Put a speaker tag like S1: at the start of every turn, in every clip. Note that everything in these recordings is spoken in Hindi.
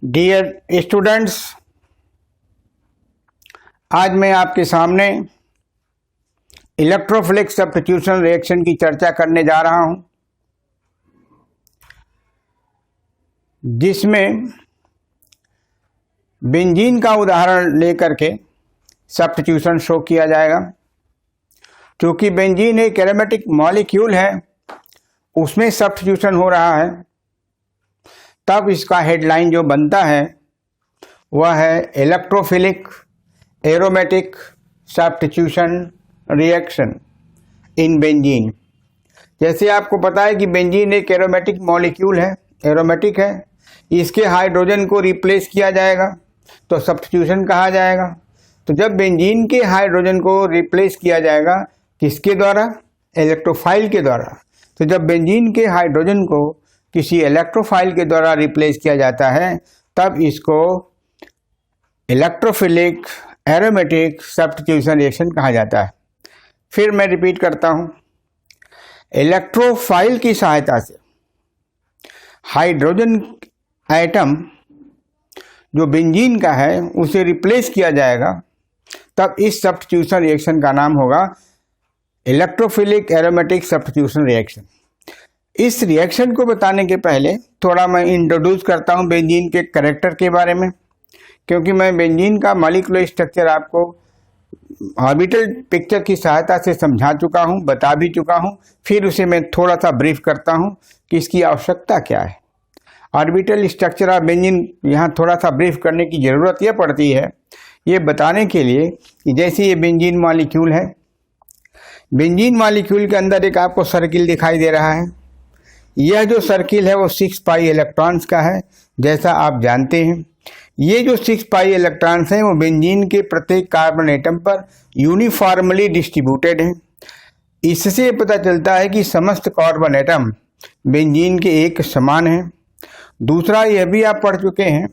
S1: डियर स्टूडेंट्स, आज मैं आपके सामने इलेक्ट्रोफिलिक सब्स्टिट्यूशन रिएक्शन की चर्चा करने जा रहा हूं, जिसमें बेंजीन का उदाहरण लेकर के सब्स्टिट्यूशन शो किया जाएगा। क्योंकि बेंजीन एक एरोमेटिक मॉलिक्यूल है, उसमें सब्स्टिट्यूशन हो रहा है, तब इसका हेडलाइन जो बनता है वह है electrophilic aromatic substitution reaction in benzene. जैसे आपको पता है कि बेंजीन एक एरोमेटिक मॉलिक्यूल है, एरोमेटिक है, इसके हाइड्रोजन को रिप्लेस किया जाएगा तो सब्स्टिट्यूशन कहा जाएगा। तो जब बेंजीन के हाइड्रोजन को रिप्लेस किया जाएगा किसके द्वारा? इलेक्ट्रोफाइल के द्वारा। तो जब बेंजीन के हाइड्रोजन को किसी इलेक्ट्रोफाइल के द्वारा रिप्लेस किया जाता है तब इसको इलेक्ट्रोफिलिक एरोमेटिक सब्स्टिट्यूशन रिएक्शन कहा जाता है। फिर मैं रिपीट करता हूं, इलेक्ट्रोफाइल की सहायता से हाइड्रोजन एटम जो बेंजीन का है उसे रिप्लेस किया जाएगा, तब इस सब्स्टिट्यूशन रिएक्शन का नाम होगा इलेक्ट्रोफिलिक एरोमेटिक सब्स्टिट्यूशन रिएक्शन। इस रिएक्शन को बताने के पहले थोड़ा मैं इंट्रोड्यूस करता हूं बेंजीन के कैरेक्टर के बारे में, क्योंकि मैं बेंजीन का मॉलिक्यूलर स्ट्रक्चर आपको ऑर्बिटल पिक्चर की सहायता से समझा चुका हूं, बता भी चुका हूं। फिर उसे मैं थोड़ा सा ब्रीफ करता हूं कि इसकी आवश्यकता क्या है। ऑर्बिटल स्ट्रक्चर ऑफ बेंजीन यहाँ थोड़ा सा ब्रीफ करने की ज़रूरत यह पड़ती है, ये बताने के लिए कि जैसे ये बेंजीन मॉलिक्यूल है, बेंजीन मॉलिक्यूल के अंदर एक आपको सर्किल दिखाई दे रहा है। यह जो सर्किल है वो 6 पाई इलेक्ट्रॉन्स का है, जैसा आप जानते हैं। ये जो 6 पाई इलेक्ट्रॉन्स हैं वो बेंजीन के प्रत्येक कार्बन एटम पर यूनिफॉर्मली डिस्ट्रीब्यूटेड हैं। इससे पता चलता है कि समस्त कार्बन एटम बेंजीन के एक समान हैं। दूसरा, यह भी आप पढ़ चुके हैं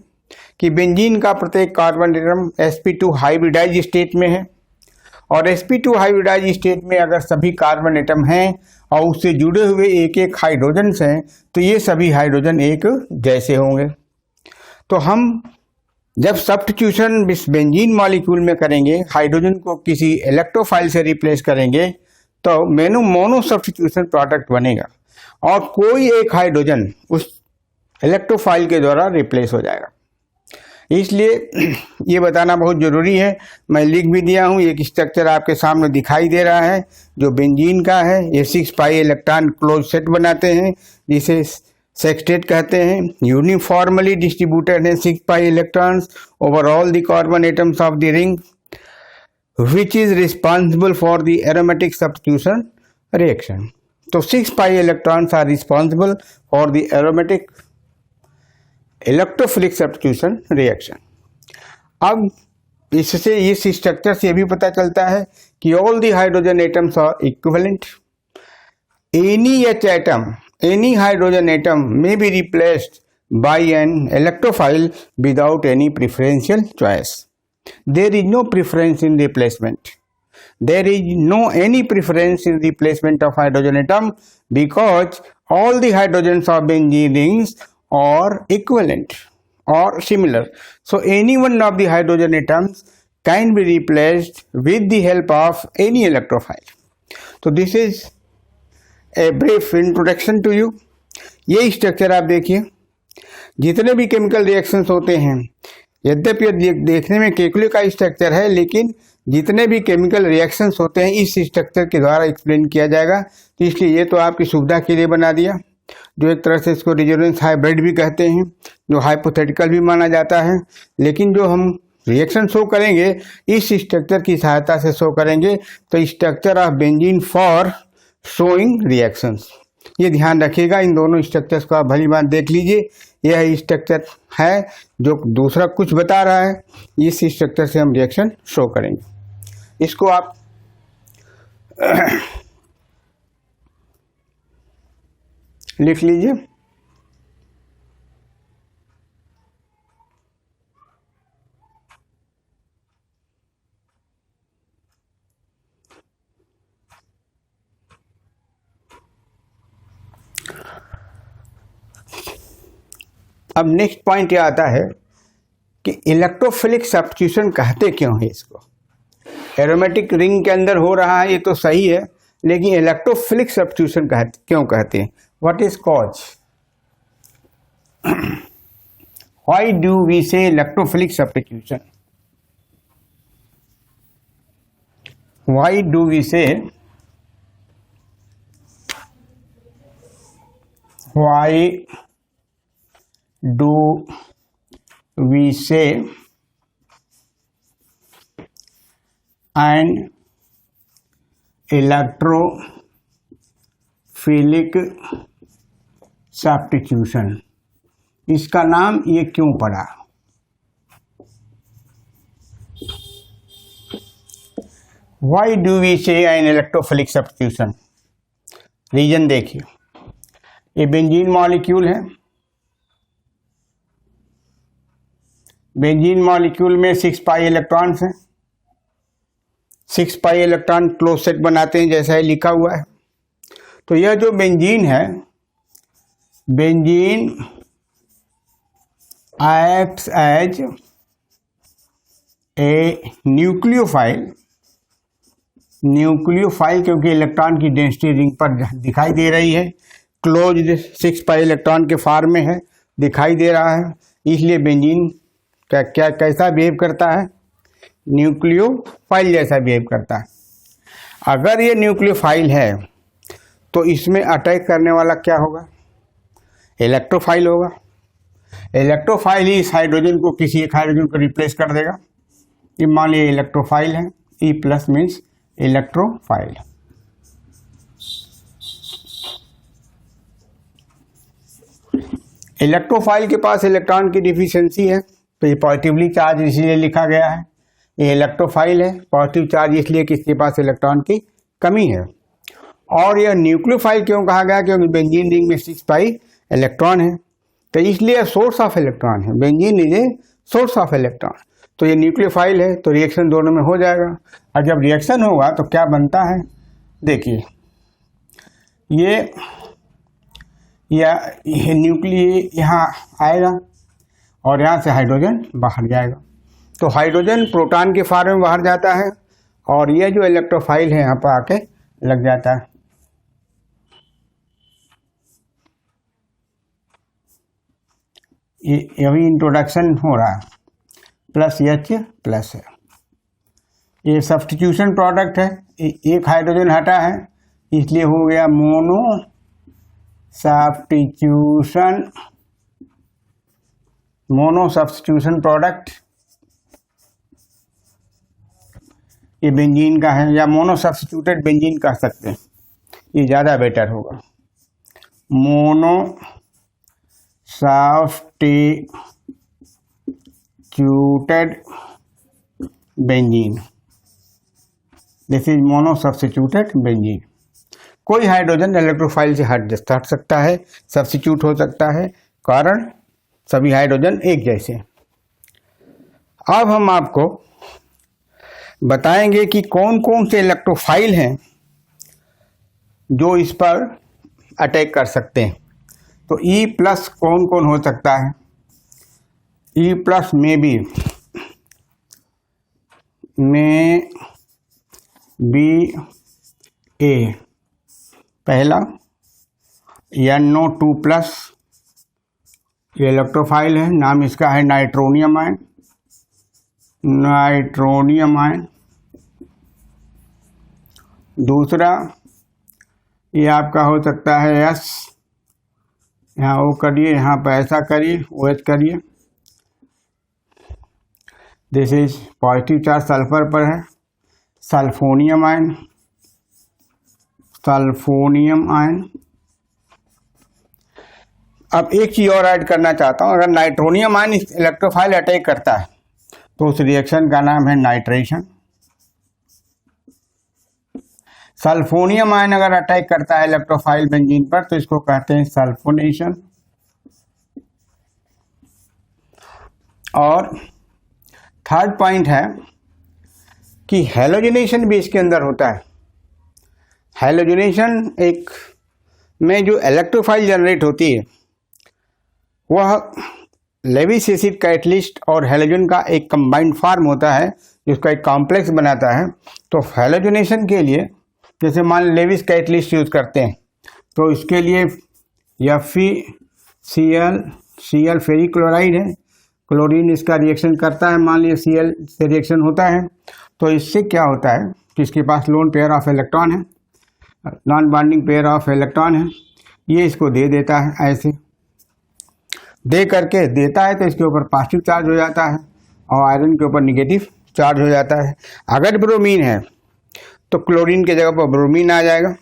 S1: कि बेंजीन का प्रत्येक carbon atom sp2 hybridise state में है, और sp2 हाइब्रिडाइज स्टेट में अगर सभी कार्बन एटम हैं और उससे जुड़े हुए एक एक हाइड्रोजन्स हैं तो ये सभी हाइड्रोजन एक जैसे होंगे। तो हम जब सब्स्टिट्यूशन इस बेंजीन मॉलिक्यूल में करेंगे, हाइड्रोजन को किसी इलेक्ट्रोफाइल से रिप्लेस करेंगे तो मोनो सब्स्टिट्यूशन प्रोडक्ट बनेगा और कोई एक हाइड्रोजन उस इलेक्ट्रोफाइल के द्वारा रिप्लेस हो जाएगा। इसलिए ये बताना बहुत ज़रूरी है। मैं लिख भी दिया हूँ, एक स्ट्रक्चर आपके सामने दिखाई दे रहा है जो बेंजीन का है। ये 6 पाई इलेक्ट्रॉन क्लोज सेट बनाते हैं जिसे सेक्सटेट कहते हैं। यूनिफॉर्मली डिस्ट्रीब्यूटेड है 6 pi electrons over all the carbon atoms of the ring which is responsible for the aromatic substitution reaction. तो 6 pi electrons are responsible for the aromatic electrophilic substitution reaction. अब इससे इस स्ट्रक्चर से भी पता चलता है कि all the hydrogen atoms are equivalent. Any H atom, any hydrogen atom may be replaced by an electrophile without any preferential choice. There is no preference in replacement. There is no any preference in replacement of hydrogen atom because all the hydrogens of benzene rings are equivalent or similar. So any one of the hydrogen atoms can be replaced with the help of any electrophile. So this is a brief introduction to you. ये स्ट्रक्चर आप देखिए, जितने भी केमिकल रिएक्शंस होते हैं, यद्यपि देखने में केकुले का स्ट्रक्चर है, लेकिन जितने भी केमिकल रिएक्शंस होते हैं इस स्ट्रक्चर के द्वारा एक्सप्लेन किया जाएगा। तो इसलिए ये तो आपकी सुविधा के लिए बना दिया, जो एक तरह से इसको रेजोनेंस हाइब्रिड भी कहते हैं, जो हाइपोथेटिकल भी माना जाता है। लेकिन जो हम रिएक्शन शो करेंगे इस स्ट्रक्चर की सहायता से शो करेंगे। तो structure of benzene for showing reactions, ये ध्यान रखिएगा। इन दोनों स्ट्रक्चर्स को आप भली बात देख लीजिए। यह स्ट्रक्चर है जो दूसरा कुछ बता रहा है, इस स्ट्रक्चर से हम रिएक्शन शो करेंगे। इसको आप लिख लीजिए। अब नेक्स्ट पॉइंट यह आता है कि इलेक्ट्रोफिलिक सब्स्टिट्यूशन कहते क्यों है इसको। एरोमेटिक रिंग के अंदर हो रहा है ये तो सही है, लेकिन इलेक्ट्रोफिलिक सब्स्टिट्यूशन क्यों कहते हैं? What is cause? Why do we say electrophilic substitution? Why do we say an electrophilic substitution? इसका नाम ये क्यों पड़ा? Why do we say an electrophilic substitution? Reason देखिए, ये बेंजीन मॉलिक्यूल है। बेंजीन मॉलिक्यूल में 6 पाई इलेक्ट्रॉन्स हैं। 6 पाई इलेक्ट्रॉन क्लोज सेट बनाते हैं, जैसा है लिखा हुआ है। तो यह जो बेंजीन है, benzene acts as a nucleophile क्योंकि इलेक्ट्रॉन की डेंसिटी रिंग पर दिखाई दे रही है, क्लोज्ड 6 पाई इलेक्ट्रॉन के फॉर्म में है, दिखाई दे रहा है, इसलिए बेंजीन कैसा बिहेव करता है? न्यूक्लियोफाइल जैसा बिहेव करता है। अगर ये न्यूक्लियोफाइल है तो इसमें अटैक करने वाला क्या होगा? इलेक्ट्रोफाइल होगा। इलेक्ट्रोफाइल ही इस हाइड्रोजन को किसी एक हाइड्रोजन को रिप्लेस कर देगा। ये मान लीजिए इलेक्ट्रोफाइल है, E plus means electrophile. Electrophile के पास इलेक्ट्रॉन की डिफिशियंसी है, तो ये पॉजिटिवली चार्ज इसलिए लिखा गया है। ये इलेक्ट्रोफाइल है, पॉजिटिव चार्ज इसलिए कि इसके पास इलेक्ट्रॉन की कमी है। और यह न्यूक्लियोफाइल क्यों कहा गया? क्योंकि बेंजीन रिंग में 6 पाई इलेक्ट्रॉन है, तो इसलिए सोर्स ऑफ इलेक्ट्रॉन है। Benzene is a source of electron. तो ये न्यूक्लियोफाइल है, तो रिएक्शन दोनों में हो जाएगा। और जब रिएक्शन होगा तो क्या बनता है? देखिए, ये न्यूक्लिय यहाँ आएगा और यहाँ से हाइड्रोजन बाहर जाएगा। तो हाइड्रोजन प्रोटॉन के फॉर्म में बाहर जाता है और ये जो इलेक्ट्रोफाइल है यहाँ पर आके लग जाता है। ये अभी इंट्रोडक्शन हो रहा है, प्लस H प्लस है। ये सब्स्टिट्यूशन प्रोडक्ट है, एक हाइड्रोजन हटा है इसलिए हो गया मोनो सब्स्टिट्यूशन प्रोडक्ट। ये बेंजीन का है, या मोनो सब्स्टिट्यूटेड बेंजीन कह सकते हैं, ये ज़्यादा बेटर होगा। Mono substituted benzene, this is mono substituted benzene. कोई हाइड्रोजन इलेक्ट्रोफाइल से हट सकता है, सब्स्टिट्यूट हो सकता है, कारण सभी हाइड्रोजन एक जैसे। अब हम आपको बताएंगे कि कौन कौन से इलेक्ट्रोफाइल हैं जो इस पर अटैक कर सकते हैं। तो E प्लस कौन कौन हो सकता है? E प्लस में भी A पहला, NO2 प्लस, ये इलेक्ट्रोफाइल है, नाम इसका है नाइट्रोनियम आयन। दूसरा ये आपका हो सकता है S, यहाँ O करिए, यहाँ पर ऐसा करिए, OH करिए। This is positive charge sulphur पर है, सल्फोनियम आयन। अब एक चीज और ऐड करना चाहता हूँ, अगर नाइट्रोनियम आयन इलेक्ट्रोफाइल अटैक करता है तो उस रिएक्शन का नाम है नाइट्रेशन। सल्फोनियम आयन अगर अटैक करता है इलेक्ट्रोफाइल बेंजीन पर तो इसको कहते हैं सल्फोनेशन। और थर्ड पॉइंट है कि हैलोजिनेशन भी इसके अंदर होता है। हैलोजिनेशन एक में जो इलेक्ट्रोफाइल जनरेट होती है वह लेविस एसिड कैटलिस्ट और हैलोजन का एक कंबाइंड फॉर्म होता है जिसका एक कॉम्प्लेक्स बनाता है। तो हैलोजनेशन के लिए जैसे मान लेविस कैटलिस्ट यूज करते हैं तो इसके लिए Cl फेरिक क्लोराइड है, क्लोरीन इसका रिएक्शन करता है, मान लिया Cl से रिएक्शन होता है। तो इससे क्या होता है कि इसके पास लोन पेयर ऑफ इलेक्ट्रॉन है, non bonding pair of electron है, ये इसको दे देता है, ऐसे दे करके देता है तो इसके ऊपर पॉजिटिव चार्ज हो जाता है और आयरन के ऊपर निगेटिव चार्ज हो जाता है। अगर ब्रोमीन है तो क्लोरीन के जगह पर ब्रोमीन आ जाएगा,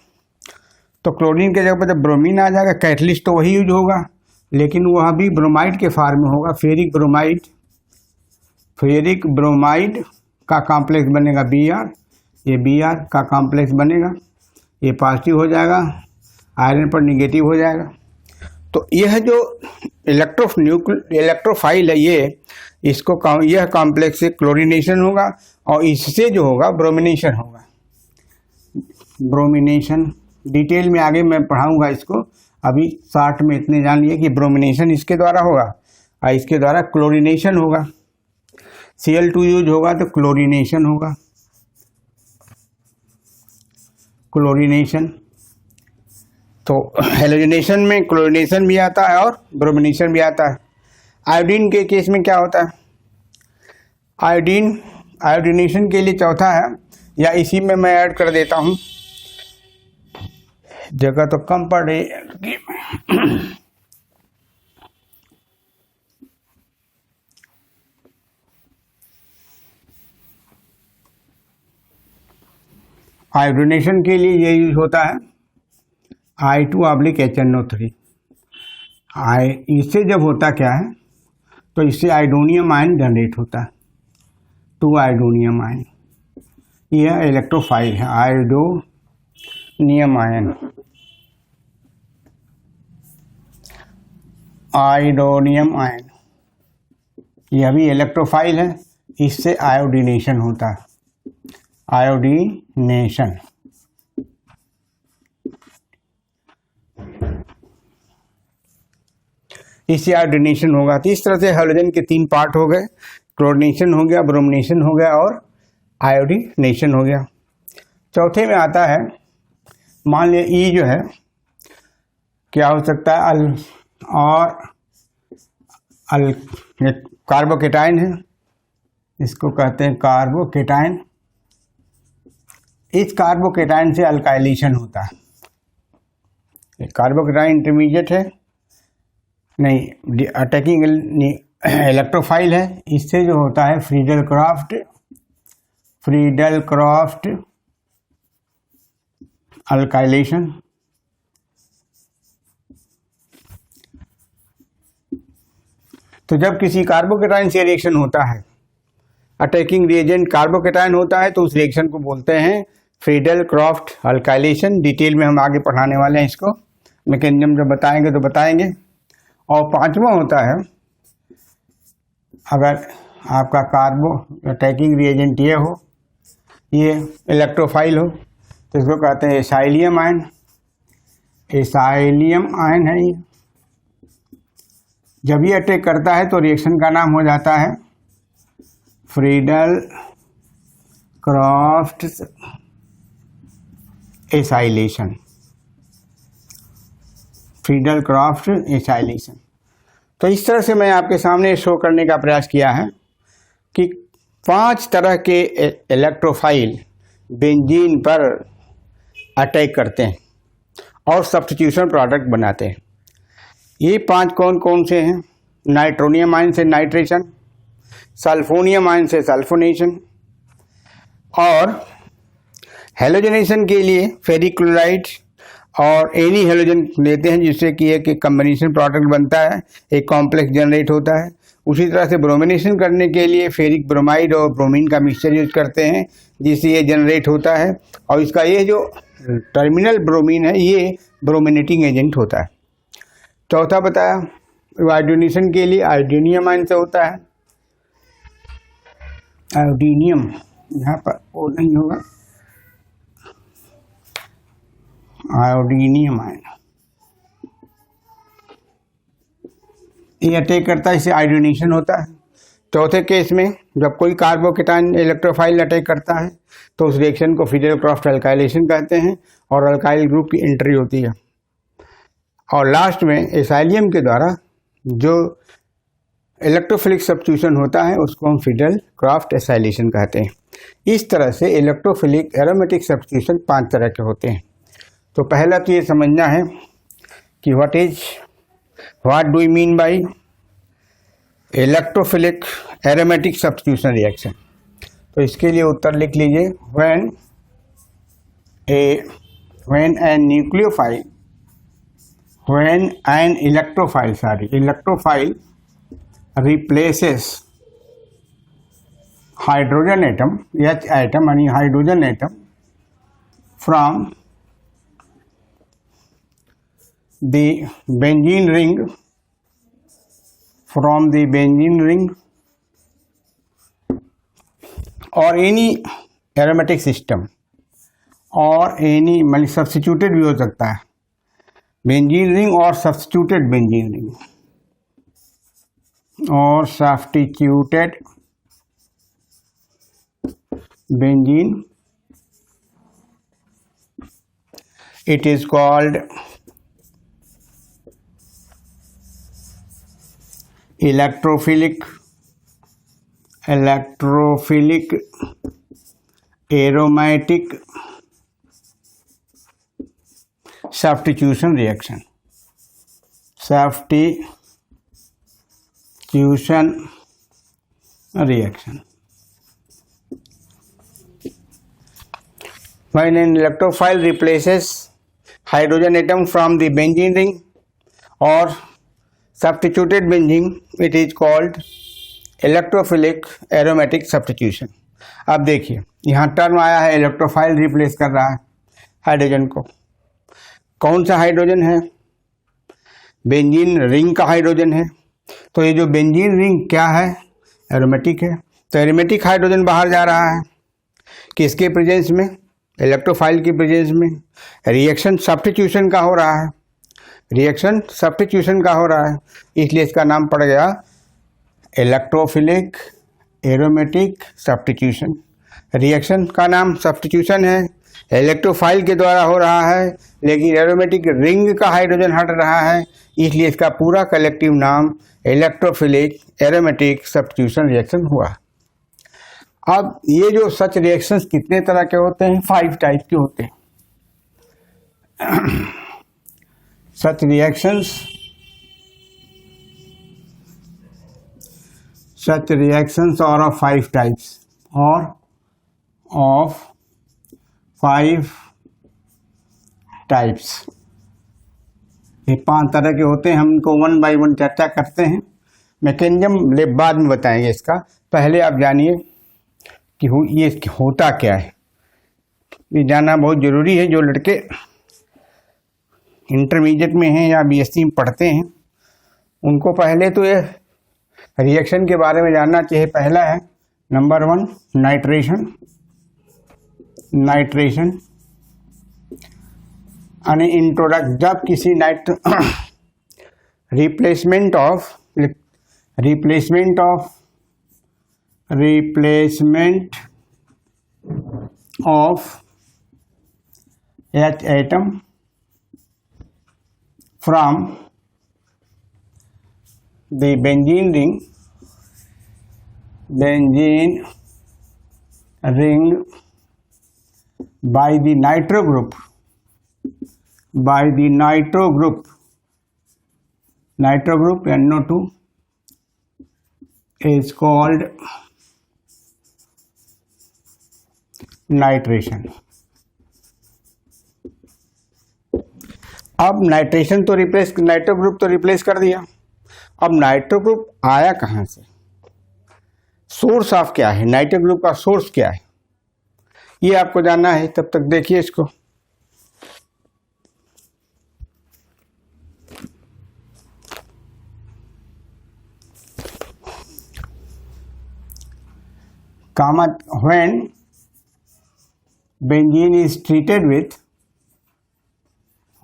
S1: तो क्लोरीन के जगह पर जब ब्रोमीन आ जाएगा कैटलिस्ट तो वही यूज होगा, लेकिन वह भी ब्रोमाइड के फॉर्म में होगा, फेरिक ब्रोमाइड का कॉम्प्लेक्स बनेगा Br, ये Br का कॉम्प्लेक्स बनेगा, ये पॉजिटिव हो जाएगा, आयरन पर निगेटिव हो जाएगा। तो यह जो इलेक्ट्रोफाइल है यह कॉम्प्लेक्स से क्लोरीनेशन होगा और इससे जो होगा ब्रोमिनेशन होगा। ब्रोमिनेशन डिटेल में आगे मैं पढ़ाऊंगा इसको, अभी शॉर्ट में इतने जान लिए कि ब्रोमिनेशन इसके द्वारा होगा और इसके द्वारा क्लोरीनेशन होगा। Cl2 यूज होगा तो क्लोरीनेशन होगा, क्लोरीनेशन। तो हेलोजनेशन में क्लोरीनेशन भी आता है और ब्रोमिनेशन भी आता है। आयोडीन के केस में क्या होता है, आयोडीनेशन के लिए चौथा है, या इसी में मैं ऐड कर देता हूं, जगह तो कम पड़ रही है। आयोडीनेशन के लिए ये यूज होता है I2/HNO3। इससे जब होता क्या है तो इससे आयोडोनियम आयन जनरेट होता है, 2 आयोडोनियम आयन। यह इलेक्ट्रोफाइल है, आयोडोनियम आयन, यह भी इलेक्ट्रोफाइल है, इससे आयोडीनेशन होता है, आयोडीनेशन। इससे आयोडीनेशन होगा। तो इस तरह से हैलोजन के 3 पार्ट हो गए, क्लोरीनेशन हो गया, ब्रोमिनेशन हो गया और आयोडीनेशन हो गया। चौथे में आता है, मान लिया ई जो है क्या हो सकता है, कार्बोकेटाइन है, इसको कहते हैं कार्बोकेटाइन। इस कार्बोकेटाइन से अल्काइलेशन होता है। कार्बोकेटाइन इंटरमीडिएट है, नहीं अटैकिंग इलेक्ट्रोफाइल है, इससे जो होता है फ्रीडल क्राफ्ट अल्काइलेशन। तो जब किसी कार्बोकेटाइन से रिएक्शन होता है, अटैकिंग रिएजेंट कार्बोकेटाइन होता है, तो उस रिएक्शन को बोलते हैं फ्रीडल क्राफ्ट अल्काइलेशन। डिटेल में हम आगे पढ़ाने वाले हैं इसको, मैकेनिज्म जब बताएंगे तो बताएंगे। और 5वां होता है, अगर आपका कार्बो अटैकिंग रिएजेंट ये हो, ये इलेक्ट्रोफाइल हो, तो इसको कहते हैं एसाइलियम आयन। एसाइलियम आयन है ये, जब ये अटैक करता है तो रिएक्शन का नाम हो जाता है Friedel Crafts acylation, Friedel Crafts acylation. तो इस तरह से मैं आपके सामने शो करने का प्रयास किया है कि 5 तरह के इलेक्ट्रोफाइल बेंजीन पर अटैक करते हैं और सब्स्टिट्यूशन प्रोडक्ट बनाते हैं। ये 5 कौन कौन से हैं? नाइट्रोनियम आयन से नाइट्रेशन, सल्फोनियम आयन से सल्फोनेशन, और हेलोजनेशन के लिए फेरिक क्लोराइड और एनी हेलोजन लेते हैं, जिससे कि एक कॉम्बिनेशन प्रोडक्ट बनता है, एक कॉम्प्लेक्स जनरेट होता है। उसी तरह से ब्रोमिनेशन करने के लिए फेरिक ब्रोमाइड और ब्रोमीन का मिक्सचर यूज करते हैं, जिससे ये जनरेट होता है। और इसका ये जो टर्मिनल ब्रोमीन है ये ब्रोमिनेटिंग एजेंट होता है। चौथा बताया आयोडीनेशन के लिए आयोडीनियम आयन से होता है, आयोडीनियम, यहाँ पर वो नहीं होगा, आयोडीनियम आयन, ये अटैक करता है, इससे आयोडीनेशन होता है। चौथे केस में जब कोई कार्बोकेटायन इलेक्ट्रोफाइल अटैक करता है तो उस रिएक्शन को फिडेल क्रॉफ्ट अल्काइलेशन कहते हैं और अल्काइल ग्रुप की एंट्री होती है। और लास्ट में एसाइलियम के द्वारा जो इलेक्ट्रोफिलिक सब्स्टिट्यूशन होता है उसको हम फिडेल क्रॉफ्ट एसाइलेशन कहते हैं। इस तरह से इलेक्ट्रोफिलिक एरोमेटिक सब्स्टिट्यूशन 5 तरह के होते हैं। तो पहला तो ये समझना है कि what do we mean by electrophilic aromatic substitution reaction. तो इसके लिए उत्तर लिख लीजिए, when an electrophile replaces hydrogen atom, H atom and hydrogen atom from the benzene ring or any aromatic system or any substituted भी हो सकता है, बेंजीन रिंग और सब्स्टिट्यूटेड बेंजीन रिंग और substituted benzene, it is called electrophilic aromatic substitution reaction. When an electrophile replaces hydrogen atom from the benzene ring or substituted benzene, it is called electrophilic aromatic substitution. अब देखिए यहाँ टर्म आया है इलेक्ट्रोफाइल रिप्लेस कर रहा है हाइड्रोजन को। कौन सा हाइड्रोजन है? बेंजीन रिंग का हाइड्रोजन है। तो ये जो बेंजीन रिंग क्या है? एरोमेटिक है। तो एरोमेटिक हाइड्रोजन बाहर जा रहा है किसके प्रेजेंस में? इलेक्ट्रोफाइल की प्रेजेंस में। रिएक्शन सब्स्टिट्यूशन का हो रहा है, इसलिए इसका नाम पड़ गया इलेक्ट्रोफिलिक एरोमेटिक सब्स्टिट्यूशन। रिएक्शन का नाम सब्स्टिट्यूशन है, इलेक्ट्रोफाइल के द्वारा हो रहा है, लेकिन एरोमेटिक रिंग का हाइड्रोजन हट रहा है, इसलिए इसका पूरा कलेक्टिव नाम इलेक्ट्रोफिलिक एरोमेटिक सब्स्टिट्यूशन रिएक्शन हुआ। अब ये जो सच रिएक्शंस कितने तरह के होते हैं? 5 टाइप के होते हैं। सच reactions are of 5 types or of 5 types। ये 5 तरह के होते हैं। हम इनको 1 by 1 चर्चा करते हैं। मैकेनिज्म बाद में बताएंगे इसका। पहले आप जानिए कि ये होता क्या है। ये जानना बहुत ज़रूरी है। जो लड़के इंटरमीडिएट में हैं या बीएससी में पढ़ते हैं उनको पहले तो ये रिएक्शन के बारे में जानना चाहिए। पहला है नंबर 1 नाइट्रेशन यानी इंट्रोडक्ट। जब किसी replacement of H atom from the benzene ring by the nitro group NO2 is called nitration. अब नाइट्रेशन तो नाइट्रो ग्रुप तो रिप्लेस कर दिया। अब नाइट्रो ग्रुप आया कहाँ से? सोर्स ऑफ क्या है? नाइट्रो ग्रुप का सोर्स क्या है ये आपको जानना है। तब तक देखिए इसको।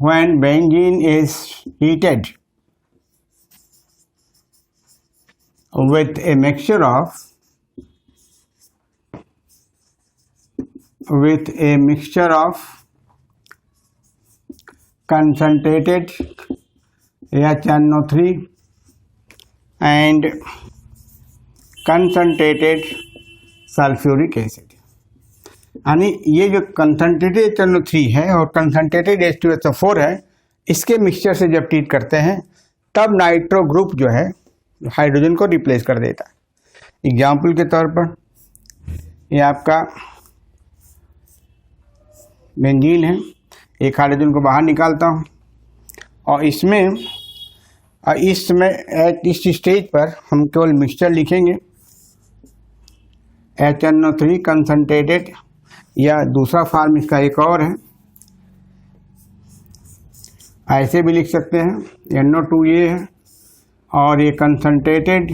S1: when benzene is heated with a mixture of concentrated HNO3 and concentrated sulphuric acid. यानी ये जो कंसनट्रेटेड HNO3 है और कंसनट्रेटेड H2SO4 है, इसके मिक्सचर से जब ट्रीट करते हैं तब नाइट्रो ग्रुप जो है हाइड्रोजन को रिप्लेस कर देता है। एग्जाम्पल के तौर पर ये आपका बेंजीन है, एक हाइड्रोजन को बाहर निकालता हूँ और इसमें इस स्टेज पर हम केवल मिक्सचर लिखेंगे HNO3 कंसनट्रेटेड, या दूसरा फॉर्म इसका एक और है, ऐसे भी लिख सकते हैं NO2 ये है और ये कंसनट्रेटेड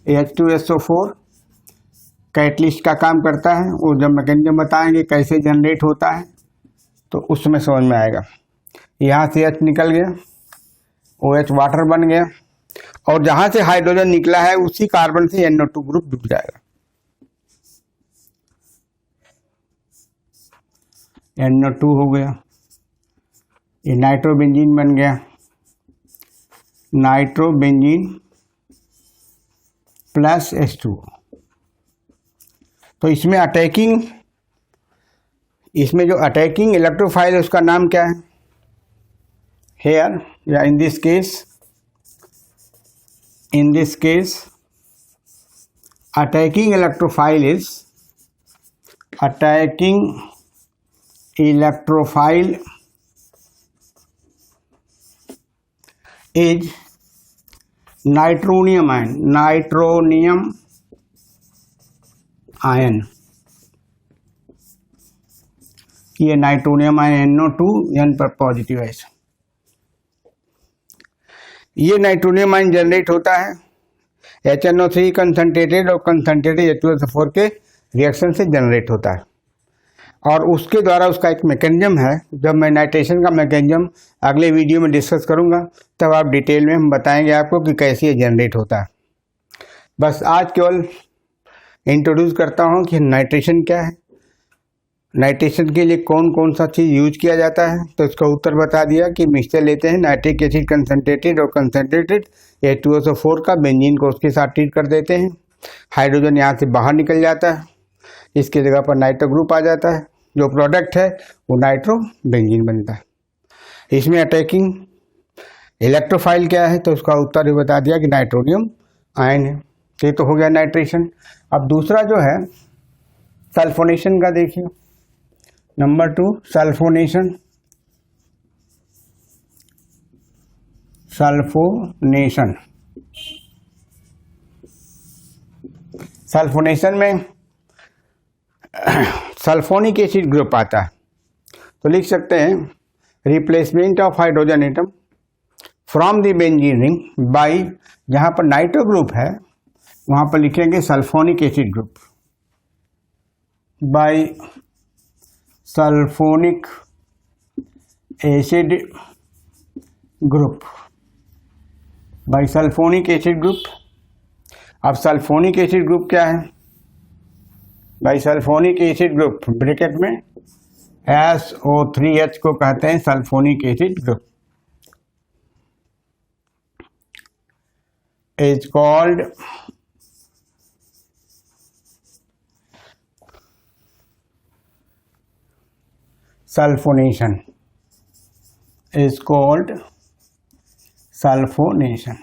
S1: H2SO4 कैटलिस्ट का काम करता है। वो जब मैकेनिज्म बताएंगे कैसे जनरेट होता है तो उसमें समझ में आएगा। यहाँ से H निकल गया, OH वाटर बन गया और जहाँ से हाइड्रोजन निकला है उसी कार्बन से NO2 ग्रुप जुड़ जाएगा। NO2 हो गया, ये नाइट्रोबेंजीन बन गया, नाइट्रोबेंजीन प्लस H2O। तो इसमें जो अटैकिंग इलेक्ट्रोफाइल है उसका नाम क्या है? हेयर, या in this case attacking electrophile is nitronium ion. ये नाइट्रोनियम आयन NO2 N पर पॉजिटिव है। ये नाइट्रोनियम आयन जनरेट होता है HNO3 कंसनट्रेटेड और कंसनट्रेटेड H2SO4 के रिएक्शन से जनरेट होता है और उसके द्वारा उसका एक मैकेनिज्म है। जब मैं नाइट्रेशन का मैकेनिज्म अगले वीडियो में डिस्कस करूंगा तब आप डिटेल में हम बताएंगे आपको कि कैसे ये जनरेट होता है। बस आज केवल इंट्रोड्यूस करता हूं कि नाइट्रेशन क्या है, नाइट्रेशन के लिए कौन कौन सा चीज़ यूज किया जाता है। तो इसका उत्तर बता दिया कि मिक्सचर लेते हैं नाइट्रिक एसिड कंसनट्रेटेड और कंसनट्रेटेड H2SO4 का, बेंजीन को उसके साथ ट्रीट कर देते हैं, हाइड्रोजन यहाँ से बाहर निकल जाता है, इसकी जगह पर नाइट्रो ग्रुप आ जाता है, जो प्रोडक्ट है वो नाइट्रो बेंजीन बनता है। इसमें अटैकिंग इलेक्ट्रोफाइल क्या है तो उसका उत्तर भी बता दिया कि नाइट्रोनियम आयन है। ये तो हो गया नाइट्रेशन। अब दूसरा जो है सल्फोनेशन का देखिए, नंबर 2 सल्फोनेशन। सल्फोनेशन में सल्फोनिक एसिड ग्रुप आता है, तो लिख सकते हैं replacement of hydrogen atom from the benzene ring by, जहां पर नाइट्रो ग्रुप है वहां पर लिखेंगे sulphonic acid group, by sulphonic acid group, by sulphonic acid group. अब सल्फोनिक एसिड ग्रुप क्या है? By sulphonic acid group bracket में SO3H को कहते हैं sulphonic acid group, is called sulphonation, is called sulphonation.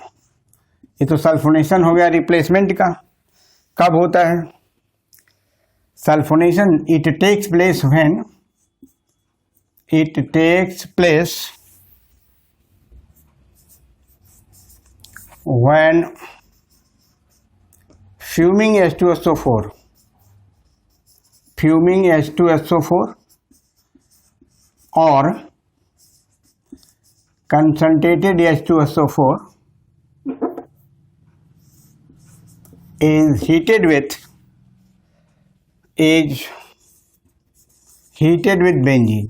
S1: ये तो सल्फोनेशन हो गया रिप्लेसमेंट का। कब होता है sulphonation? It takes place when fuming H2SO4 और concentrated H2SO4 is heated with benzene.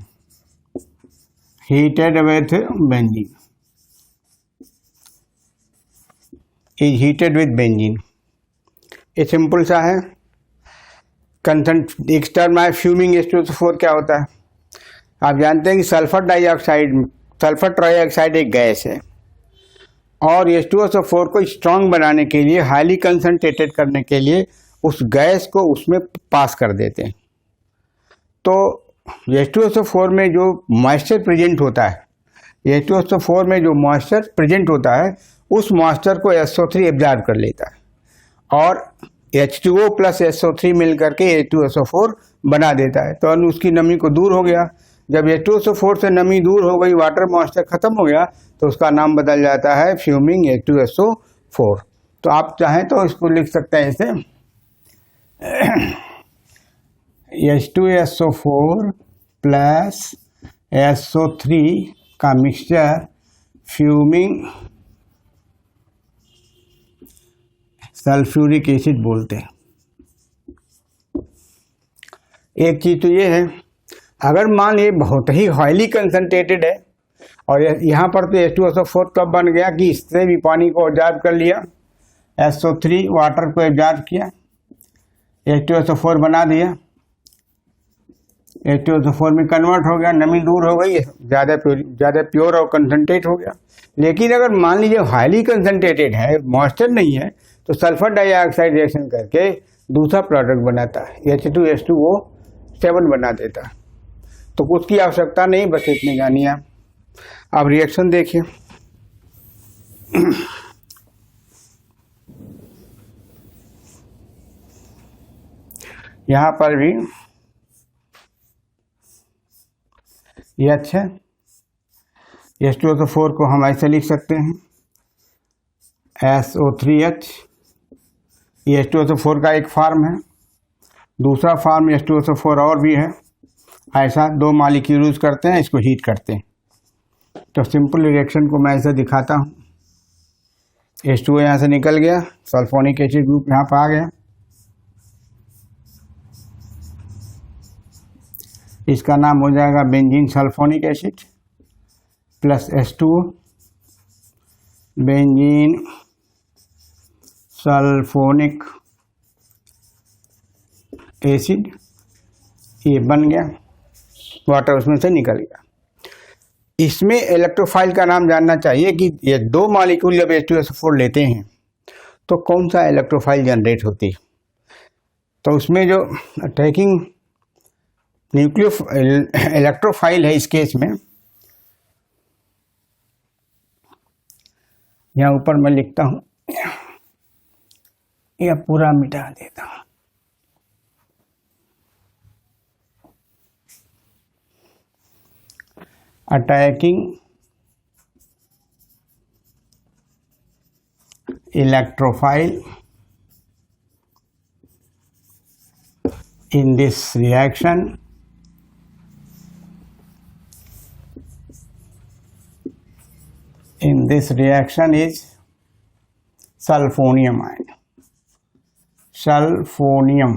S1: Is heated with benzene. ये सिंपल सा है। एक टर्म है फ्यूमिंग H2SO4। क्या होता है? आप जानते हैं कि सल्फर ट्राइऑक्साइड एक गैस है और H2SO4 को स्ट्रांग बनाने के लिए, हाईली कंसंट्रेटेड करने के लिए उस गैस को उसमें पास कर देते हैं। तो H2SO4 में जो मॉइस्चर प्रेजेंट होता है, H2SO4 में जो मॉइस्चर प्रेजेंट होता है उस मॉइस्चर को SO3 एब्जॉर्ब कर लेता है और H2O प्लस SO3 मिल करके H2SO4 बना देता है। तो उसकी नमी को दूर हो गया। जब H2SO4 से नमी दूर हो गई, वाटर मॉइस्चर खत्म हो गया, तो उसका नाम बदल जाता है फ्यूमिंग H2SO4। तो आप चाहें तो इसको लिख सकते हैं इसे H2SO4 प्लस SO3 का मिक्सचर फ्यूमिंग सल्फ्यूरिक एसिड बोलते हैं। एक चीज तो ये है, अगर मान लीजिए बहुत ही हाईली कंसंट्रेटेड है और यहाँ पर तो H2SO4 कब बन गया कि इससे भी पानी को एब्जॉर्ब कर लिया, SO3 वाटर को एब्जॉर्ब किया, H2SO4 बना दिया, H2SO4 में कन्वर्ट हो गया, नमी दूर हो गई, ज़्यादा प्योर और कंसंट्रेट हो गया। लेकिन अगर मान लीजिए हाईली कंसंट्रेटेड है, मॉइस्चर नहीं है, तो सल्फर डाइऑक्साइड रिएक्शन करके दूसरा प्रोडक्ट बनाता है, H2H2O7 बना देता है। तो कुछ की आवश्यकता नहीं, बस इतनी जानिए आप। अब रिएक्शन देखिए। यहाँ पर भी ये अच्छा H2SO4 को हम ऐसे लिख सकते हैं SO3H। ये H2SO4 का एक फॉर्म है, दूसरा फॉर्म H2SO4 और भी है। ऐसा दो मॉलिक्यूल यूज करते हैं, इसको हीट करते हैं। तो सिंपल रिएक्शन को मैं ऐसे दिखाता हूँ। H2O यहाँ से निकल गया, सल्फोनिक एसिड ग्रुप यहाँ पर आ गया। इसका नाम हो जाएगा benzene sulphonic acid plus H2O, benzene sulphonic acid. ये बन गया, वाटर उसमें से निकल गया। इसमें इलेक्ट्रोफाइल का नाम जानना चाहिए कि ये दो मॉलिक्यूल जब H2SO4 लेते हैं तो कौन सा इलेक्ट्रोफाइल जनरेट होती है। तो उसमें जो अटैकिंग इलेक्ट्रोफाइल है इस केस में, यहाँ ऊपर मैं लिखता हूँ, यह पूरा मिटा देता हूँ। Attacking electrophile in this reaction is सल्फोनियम ion. सल्फोनियम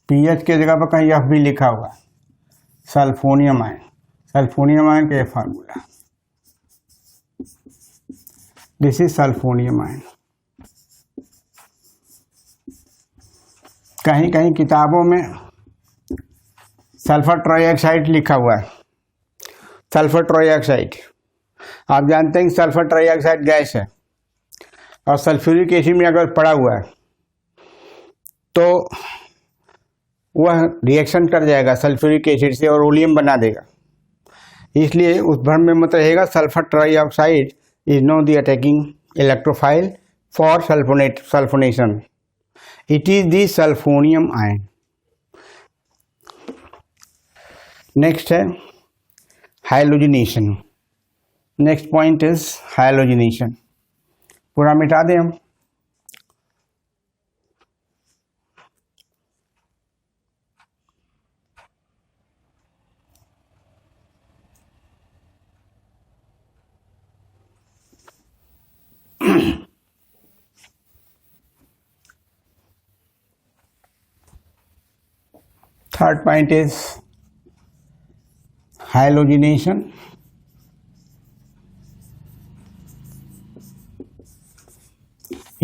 S1: pH के जगह पर कहीं एफ भी लिखा हुआ है, सल्फोनियम आयन। सल्फोनियम आयन का फार्मूला, दिस इज सल्फोनियम आयन। कहीं कहीं किताबों में सल्फर ट्राइऑक्साइड लिखा हुआ है। सल्फर ट्राइऑक्साइड, आप जानते हैं कि सल्फर ट्राइऑक्साइड गैस है और सल्फ्यूरिक एसिड में अगर पड़ा हुआ है तो वह रिएक्शन कर जाएगा सल्फ्यूरिक एसिड से और ओलियम बना देगा। इसलिए उस भ्रम में मत रहेगा। Sulphur trioxide is not the attacking electrophile for sulphonation, it is the sulphonium ion. Next है halogenation. Next point is halogenation. पूरा मिटा दें हम। Third point is halogenation.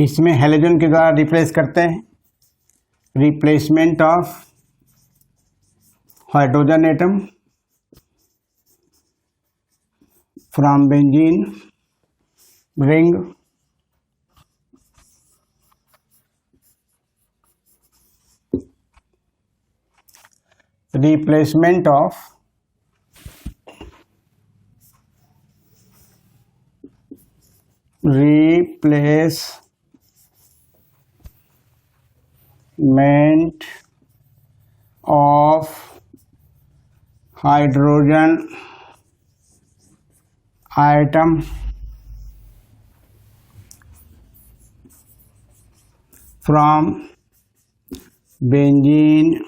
S1: इसमें हैलोजन के द्वारा रिप्लेस करते हैं, replacement of hydrogen atom from benzene ring replacement of hydrogen atom from benzene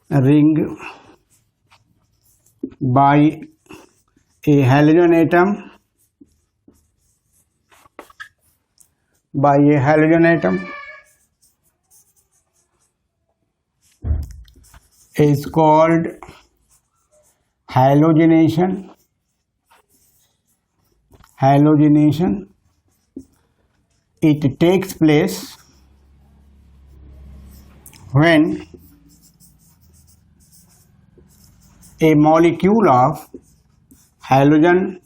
S1: ring by a halogen atom is called halogenation. It takes place when a molecule of halogen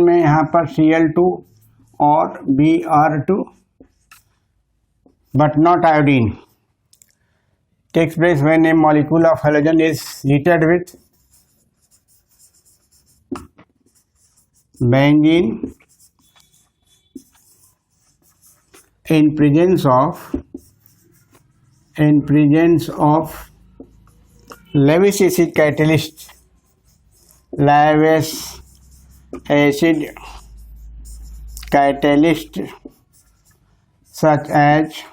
S1: में यहाँ पर Cl2 और Br2 but not iodine takes place when a molecule of halogen is heated with benzene in presence of Lewis acid catalyst such as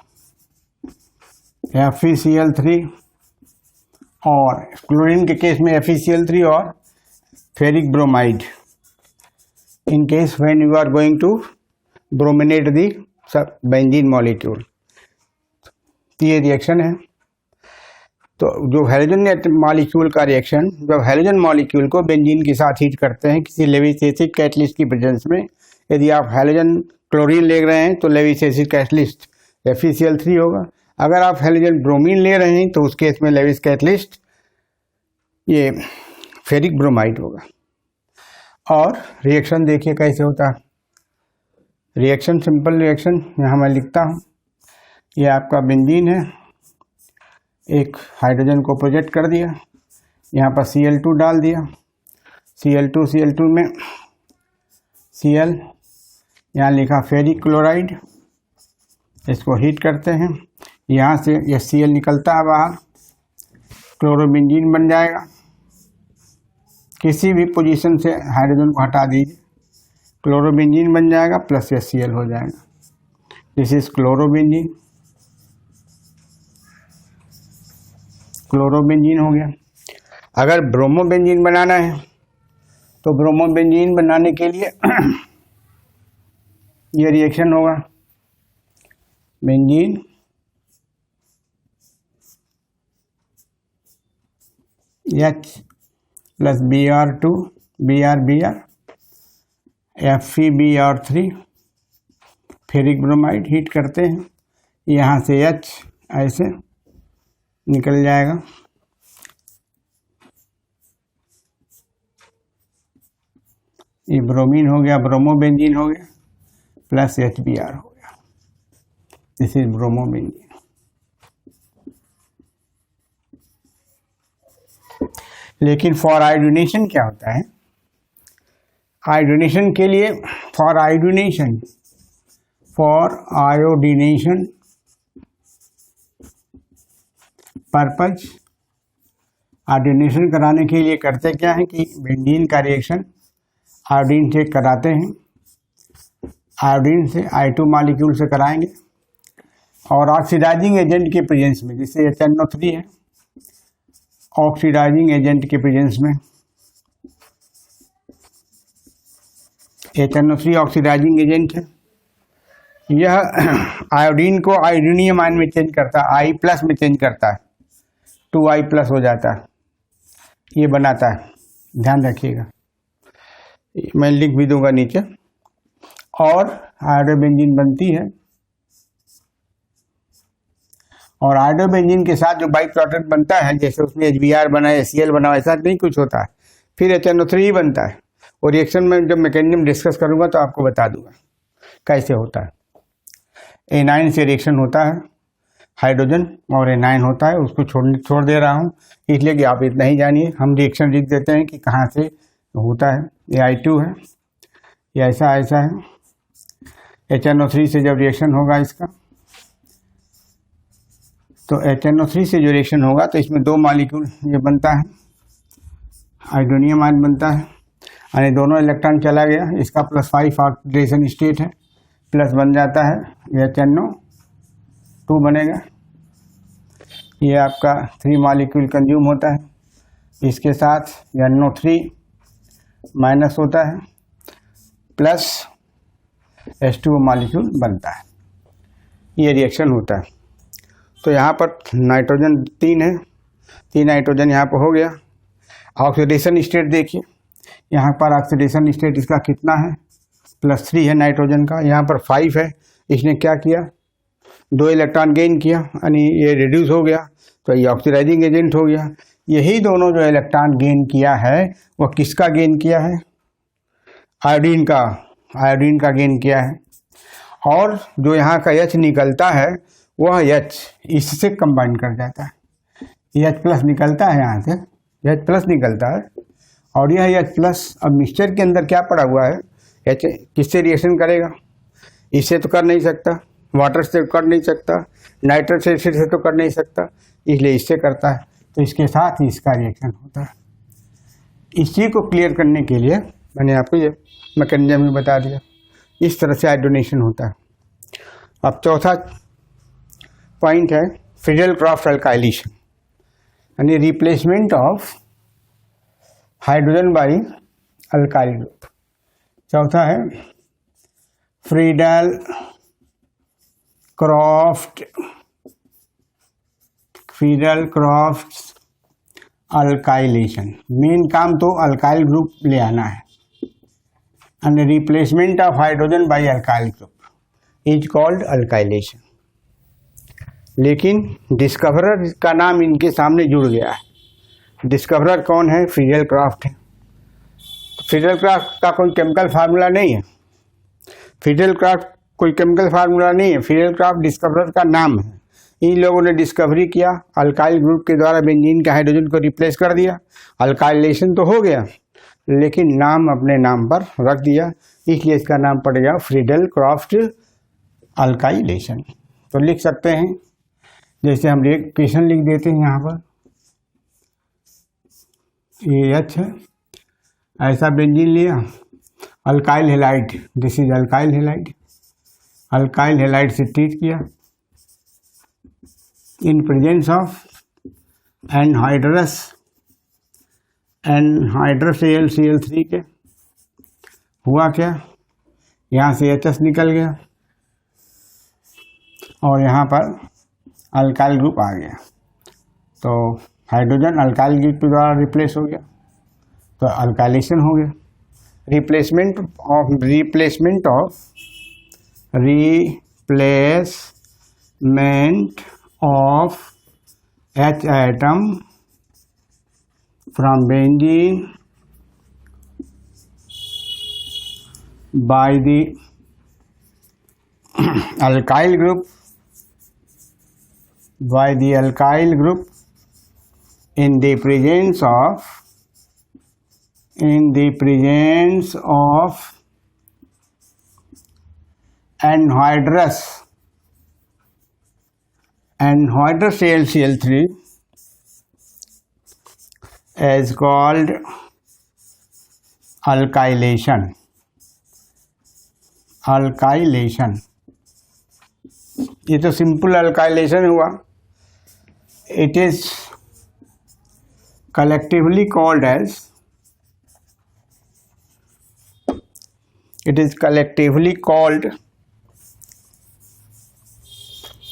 S1: FeCl3 और क्लोरीन के केस में FeCl3 और ferric bromide in case when you are going to brominate the benzene molecule. ये रिएक्शन है। तो जो हैलोजन मॉलिक्यूल का रिएक्शन, जब हैलोजन मॉलिक्यूल को बेंजीन के साथ हीट करते हैं किसी लेविस एसिड कैटलिस्ट की प्रेजेंस में, यदि आप हैलोजन क्लोरीन ले रहे हैं तो लेविस एसिड कैटलिस्ट FeCl3 होगा। अगर आप हैलोजन ब्रोमीन ले रहे हैं तो उस केस में लेविस कैटलिस्ट ये फेरिक ब्रोमाइड होगा। और रिएक्शन देखिए कैसे होता है। रिएक्शन सिंपल रिएक्शन यहाँ मैं लिखता हूँ। ये आपका बेंजीन है, एक हाइड्रोजन को प्रोजेक्ट कर दिया, यहाँ पर Cl2 डाल दिया, Cl2 में Cl, यहाँ लिखा फेरिक क्लोराइड, इसको हीट करते हैं, यहाँ से ये Cl निकलता है बाहर, क्लोरोबेंजीन बन जाएगा। किसी भी पोजीशन से हाइड्रोजन को हटा दीजिए, क्लोरोबेंजीन बन जाएगा प्लस Cl हो जाएगा। दिस इज क्लोरोबेंजीन हो गया। अगर ब्रोमोबेंजीन बनाना है तो ब्रोमोबेंजीन बनाने के लिए ये रिएक्शन होगा, benzene H plus Br2 Br FeBr3 ferric bromide heat करते हैं, यहाँ से H ऐसे निकल जाएगा, ये ब्रोमीन हो गया, ब्रोमोबेंजीन हो गया प्लस HBr हो गया। This is bromobenzene. लेकिन फॉर आयोडीनेशन क्या होता है? आयोडीनेशन के लिए फॉर आयोडीनेशन पर्पज, आयोडीनेशन कराने के लिए करते क्या है कि बेंजीन का रिएक्शन आयोडीन से कराते हैं, आयोडीन से I2 मॉलिक्यूल से कराएंगे और ऑक्सीडाइजिंग एजेंट के प्रेजेंस में, जैसे HNO3 है, ऑक्सीडाइजिंग एजेंट के प्रेजेंस में HNO3 ऑक्सीडाइजिंग एजेंट है, यह आयोडीन को आयोडीनियम आयन में चेंज करता है, I+ में चेंज करता है, 2I+ हो जाता है। ये बनाता है, ध्यान रखिएगा, मैं लिख भी दूंगा नीचे। और आयोडोबेंजीन बनती है, और आयोडोबेंजीन के साथ जो बाई प्रोडक्ट बनता है, जैसे उसमें HBr बना है, HCl बना है, ऐसा नहीं कुछ होता है, फिर HNO3 बनता है। और रिएक्शन में जब मैकेनिज्म डिस्कस करूंगा तो आपको बता दूंगा कैसे होता है। एनाइन से रिएक्शन होता है, हाइड्रोजन और एनाइन होता है, उसको छोड़ दे रहा हूँ इसलिए कि आप इतना ही जानिए। हम रिएक्शन लिख देते हैं कि कहाँ से होता है। ये I2 है, ये ऐसा ऐसा है। HNO3 से जब रिएक्शन होगा इसका, तो HNO3 से जो रिएक्शन होगा तो इसमें 2 मॉलिक्यूल ये बनता है, हाइड्रोनियम आयन बनता है, यानी दोनों इलेक्ट्रॉन चला गया, इसका +5 ऑक्सीडेशन स्टेट है, प्लस बन जाता है HNO2 बनेगा। ये आपका 3 मॉलिक्यूल कंज्यूम होता है, इसके साथ NO3 माइनस होता है, प्लस H2O मॉलिक्यूल बनता है। ये रिएक्शन होता है। तो यहाँ पर नाइट्रोजन 3 है, 3 नाइट्रोजन यहाँ पर हो गया। ऑक्सीडेशन स्टेट देखिए, यहाँ पर ऑक्सीडेशन स्टेट इसका कितना है, +3 है नाइट्रोजन का, यहाँ पर 5 है। इसने क्या किया, 2 इलेक्ट्रॉन गेन किया, यानी ये रिड्यूस हो गया, तो ये ऑक्सीडाइजिंग एजेंट हो गया। यही दोनों जो इलेक्ट्रॉन गेन किया है वो किसका गेन किया है, आयोडीन का गेन किया है। और जो यहाँ का H निकलता है वह H इससे कंबाइन कर जाता है, H+ निकलता है, यहाँ से H+ निकलता है, और यह H+। अब मिक्सचर के अंदर क्या पड़ा हुआ है, H किससे रिएक्शन करेगा, इससे तो कर नहीं सकता, वाटर से कर नहीं सकता, नाइट्रस एसिड से तो कर नहीं सकता, इसलिए इससे करता है। तो इसके साथ ही इसका रिएक्शन होता है। इसी को क्लियर करने के लिए मैंने आपको ये मैकेनिज्म भी बता दिया। इस तरह से हाइड्रोनेशन होता है। अब चौथा पॉइंट है फ्रीडल-क्राफ्ट अल्काइलेशन, यानी replacement of hydrogen by alkyl group. चौथा है फ्रीडल-क्राफ्ट अल्काइलेशन। मेन काम तो अल्काइल ग्रुप ले आना है, and replacement of hydrogen by alkyl group is called alkylation. लेकिन डिस्कवरर का नाम इनके सामने जुड़ गया है। डिस्कवरर कौन है, फ्रीडल-क्राफ्ट है। फ्रीडल-क्राफ्ट का कोई केमिकल फार्मूला नहीं है, फ्रीडल-क्राफ्ट डिस्कवरर का नाम है। इन लोगों ने डिस्कवरी किया, अल्काइल ग्रुप के द्वारा बेंजीन के हाइड्रोजन को रिप्लेस कर दिया। अल्काइलेशन तो हो गया, लेकिन नाम अपने नाम पर रख दिया, इसलिए इसका नाम पड़ गया फ्रीडल-क्राफ्ट अल्काइलेशन। तो लिख सकते हैं, जैसे हम रिएक्शन लिख देते हैं यहाँ पर, ये H है, ऐसा बेंजीन लिया, alkyl halide, this is alkyl halide, alkyl halide से ट्रीट किया in presence of anhydrous AlCl3 के। हुआ क्या, यहाँ से H निकल गया और यहाँ पर अल्काइल ग्रुप आ गया, तो हाइड्रोजन अल्काइल ग्रुप के द्वारा रिप्लेस हो गया, तो अल्काइलेशन हो गया। Replacement of H atom from benzene by the alkyl group in the presence of anhydrous AlCl3 is called alkylation. ये तो सिंपल अल्काइलेशन हुआ। It is collectively called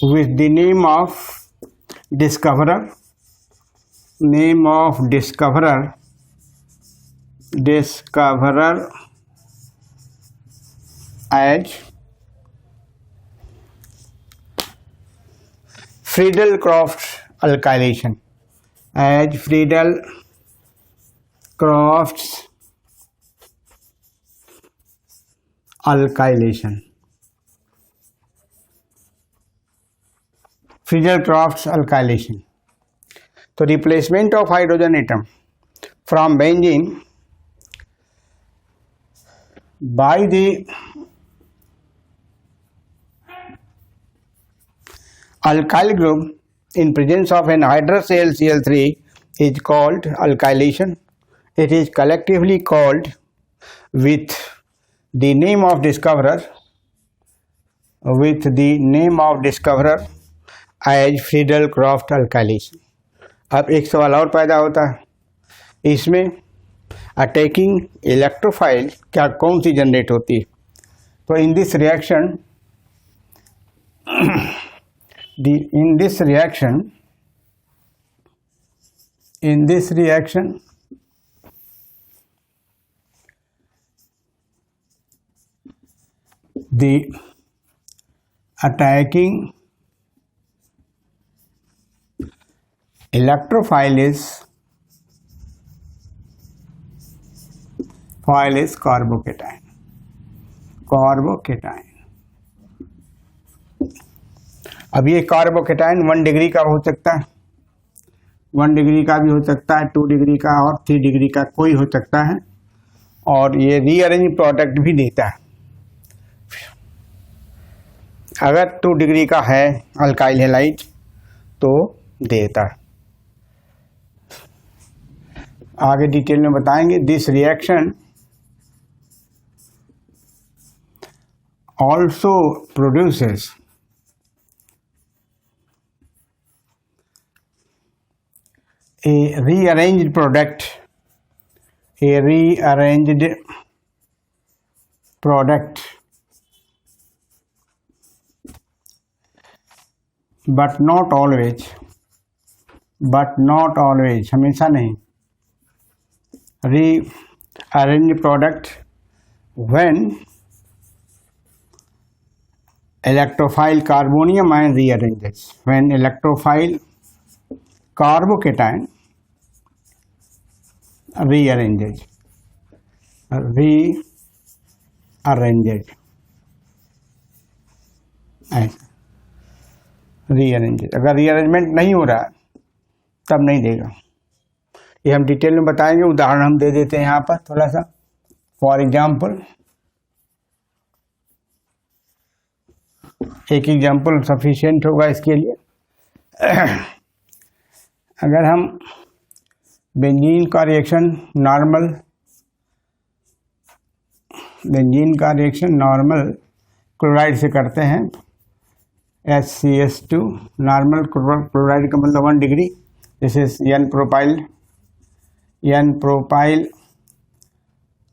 S1: with the name of discoverer name of discoverer as Friedel-Crafts alkylation, as Friedel-Crafts alkylation. Friedel-Crafts alkylation. तो replacement of hydrogen atom from benzene by the alkyl group in presence of anhydrous AlCl3 is called alkylation. It is collectively called with the name of discoverer as Friedel-Crafts alkylation. अब एक सवाल और पैदा होता है, इसमें अटैकिंग इलेक्ट्रोफाइल क्या कौन सी जनरेट होती है? तो in this reaction the attacking electrophile is carbocation. अब ये कार्बोकेटाइन 1 डिग्री का हो सकता है, 1 डिग्री का भी हो सकता है, 2 डिग्री का और 3 डिग्री का कोई हो सकता है, और ये रीअरेंज प्रोडक्ट भी देता है। अगर 2 डिग्री का है अल्काइल हैलाइड तो देता है। आगे डिटेल में बताएंगे। This reaction also produces a rearranged product but not always, हमेशा नहीं, rearranged product when electrophile carbonium ion rearranges, when electrophile carbocation rearranges. अगर रीअरेंजमेंट नहीं हो रहा तब नहीं देगा। ये हम डिटेल में बताएंगे, उदाहरण हम दे देते हैं यहाँ पर थोड़ा सा। फॉर एग्जाम्पल, एक एग्जाम्पल सफिशिएंट होगा इसके लिए। अगर हम बेंजीन का रिएक्शन नॉर्मल क्लोराइड से करते हैं, HCS2 नॉर्मल क्लोराइड का मतलब 1 degree, this is an propyl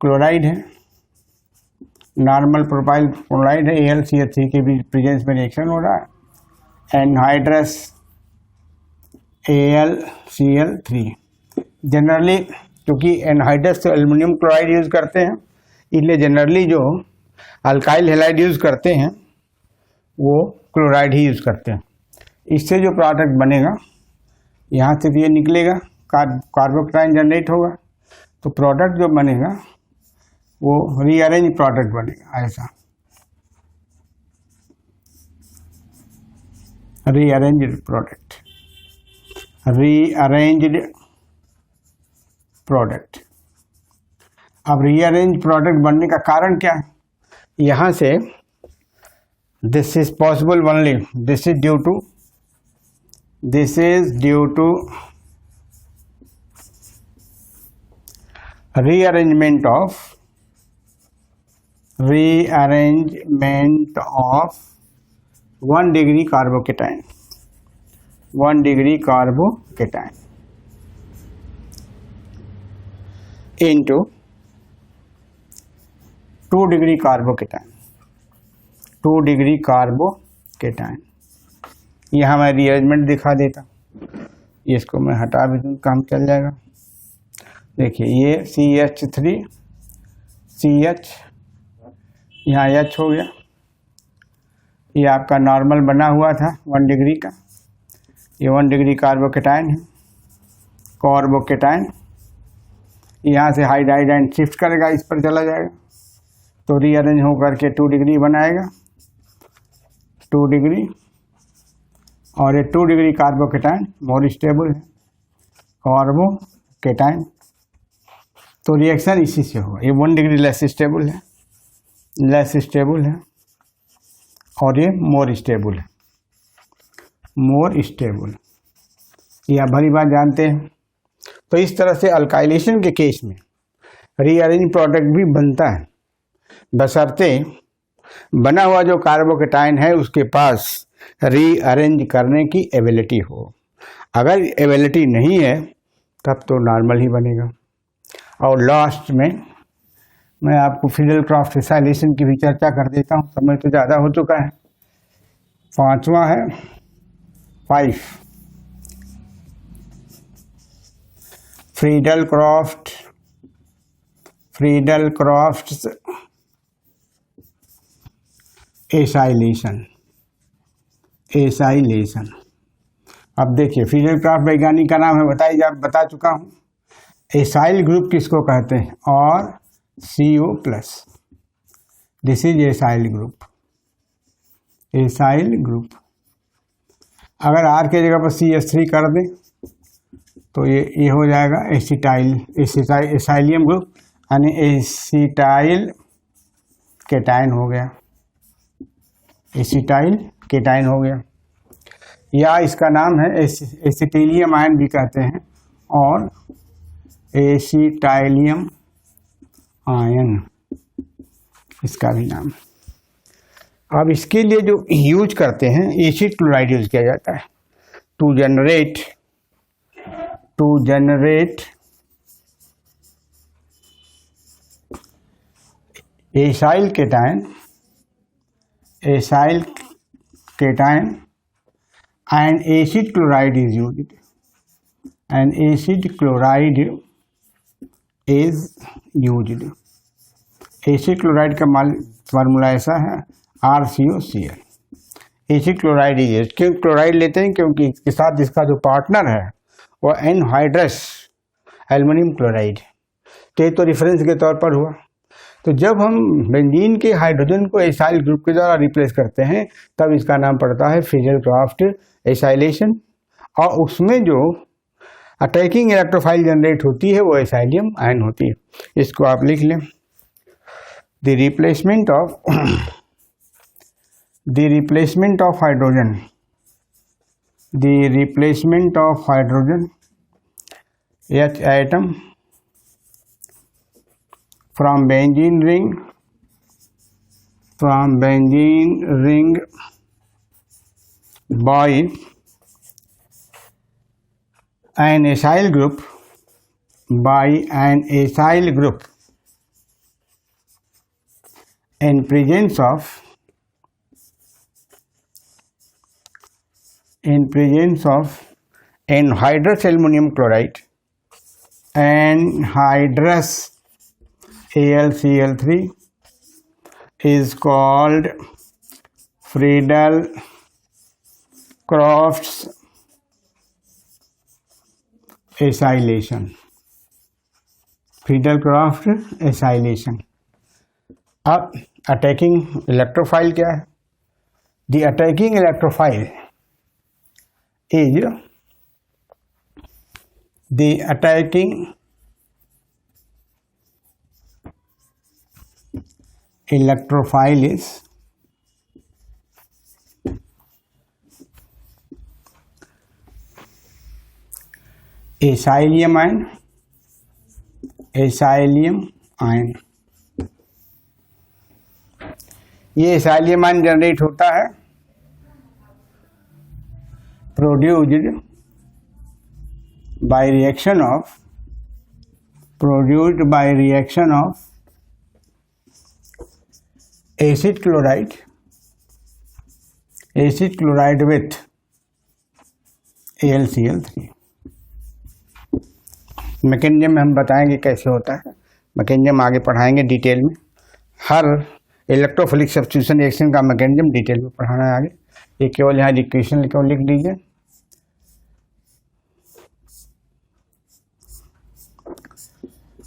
S1: chloride है, नॉर्मल प्रोपाइल क्लोराइड है, AlCH3 के भी प्रेजेंस में रिएक्शन हो रहा है, एनहाइड्रस AlCl3। जनरली क्योंकि एनहाइड्रस तो एल्युमिनियम क्लोराइड यूज करते हैं, इसलिए जनरली जो अल्काइल हैलाइड यूज करते हैं वो क्लोराइड ही यूज करते हैं। इससे जो प्रोडक्ट बनेगा, यहाँ से ये निकलेगा, कार्बोकेटाइन जनरेट होगा, तो प्रोडक्ट जो बनेगा वो रीअरेंज प्रोडक्ट बनेगा। ऐसा रीअरेंज्ड प्रोडक्ट। अब रीअरेंज प्रोडक्ट बनने का कारण क्या है? यहाँ से this is possible only, this is due to rearrangement of 1 degree carbocation, 1 degree carbocation into 2 degree carbocation, 2 degree carbocation। यहाँ मैं रीअरेंजमेंट दिखा देता। ये इसको मैं हटा भी दूँ, काम चल जाएगा। देखिए ये CH3 CH, यहाँ H हो गया। ये आपका नॉर्मल बना हुआ था 1 डिग्री का, ये 1 डिग्री कार्बोकेटाइन है, कार्बोकेटाइन। यहाँ से हाइड्राइड शिफ्ट करेगा, इस पर चला जाएगा तो रीअरेंज होकर के 2 डिग्री बनाएगा, 2 डिग्री। और ये 2 डिग्री कार्बोकेटाइन मोर स्टेबल है, कार्बोकेटाइन। तो रिएक्शन इसी से होगा। ये 1 डिग्री लेस स्टेबल है, लेस स्टेबल है, और ये मोर स्टेबल है, मोर स्टेबल। ये आप भली बात जानते हैं। तो इस तरह से अल्काइलेशन के केस में रीअरेंज प्रोडक्ट भी बनता है, बशर्ते बना हुआ जो कार्बोकेटाइन है उसके पास रीअरेंज करने की एबिलिटी हो। अगर एबिलिटी नहीं है तब तो नॉर्मल ही बनेगा। और लास्ट में मैं आपको फिडेल-क्राफ्ट एसाइलेशन की भी चर्चा कर देता हूँ, समय तो ज़्यादा हो चुका है। 5वां है 5 फिडेल-क्राफ्ट एसाइलेशन। अब देखिए फिडेल-क्राफ्ट वैज्ञानिक का नाम है, बता चुका हूँ। एसाइल ग्रुप किसको कहते हैं? और CO+, this is acyl group. Acyl group अगर R के जगह पर CH3 कर दें तो ये हो जाएगा एसाइलियम ग्रुप, यानी एसिटाइल केटाइन हो गया, एसिटाइल केटाइन हो गया। या इसका नाम है एसिटिलियम आयन भी कहते हैं, और एसिटाइलियम आयन इसका भी नाम। अब इसके लिए जो यूज करते हैं एसिड क्लोराइड यूज किया जाता है to generate acyl cation and acid chloride is used, and acid chloride is used। Acid chloride का फार्मूला ऐसा है RCOCl। एसिड क्लोराइड इज, क्यों क्लोराइड लेते हैं? क्योंकि इसके साथ इसका जो पार्टनर है वो एनहाइड्रस एल्युमिनियम क्लोराइड, तो रिफरेंस के तौर पर हुआ। तो जब हम बेंजीन के हाइड्रोजन को एसाइल ग्रुप के द्वारा रिप्लेस करते हैं तब इसका नाम पड़ता है फिडेल-क्राफ्ट एसाइलेशन। और उसमें जो अटैकिंग इलेक्ट्रोफाइल जनरेट होती है वो एसाइलियम आयन होती है। इसको आप लिख लें। The replacement of hydrogen H atom from benzene ring by an acyl group in presence of anhydrous aluminum chloride, anhydrous AlCl3 is called Friedel-Crafts acylation। Friedel-Crafts acylation। अब अटैकिंग इलेक्ट्रोफाइल क्या है? The attacking electrophile is the attacking electrophile is acylium ion। ये एसाइलियम आयन जनरेट होता है produced by reaction of acid chloride with AlCl3। Mechanism हम बताएंगे कैसे होता है, मैकेनिज्म आगे पढ़ाएंगे डिटेल में। हर इलेक्ट्रोफिलिक सब्स्टिट्यूशन रिएक्शन का मैकेनिज्म डिटेल में पढ़ाना है आगे। ये केवल यहाँ इक्वेशन केवल लिख दीजिए।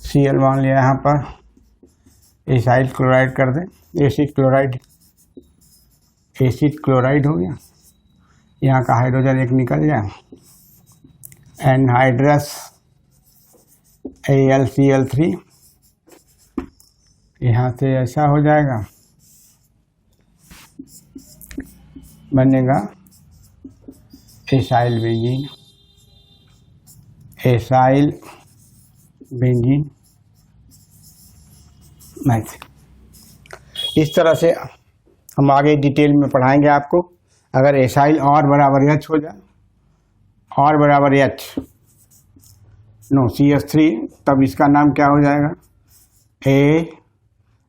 S1: Cl मान लिया, यहाँ पर एसाइल क्लोराइड कर दें, एसिड क्लोराइड हो गया, यहाँ का हाइड्रोजन एक निकल जाए, एनहाइड्रस AlCl3, यहाँ से ऐसा हो जाएगा, बनेगा एसाइल बेंजीन। इस तरह से हम आगे डिटेल में पढ़ाएंगे आपको। अगर एसाइल और बराबर H हो जाए, और बराबर H CH3, तब इसका नाम क्या हो जाएगा,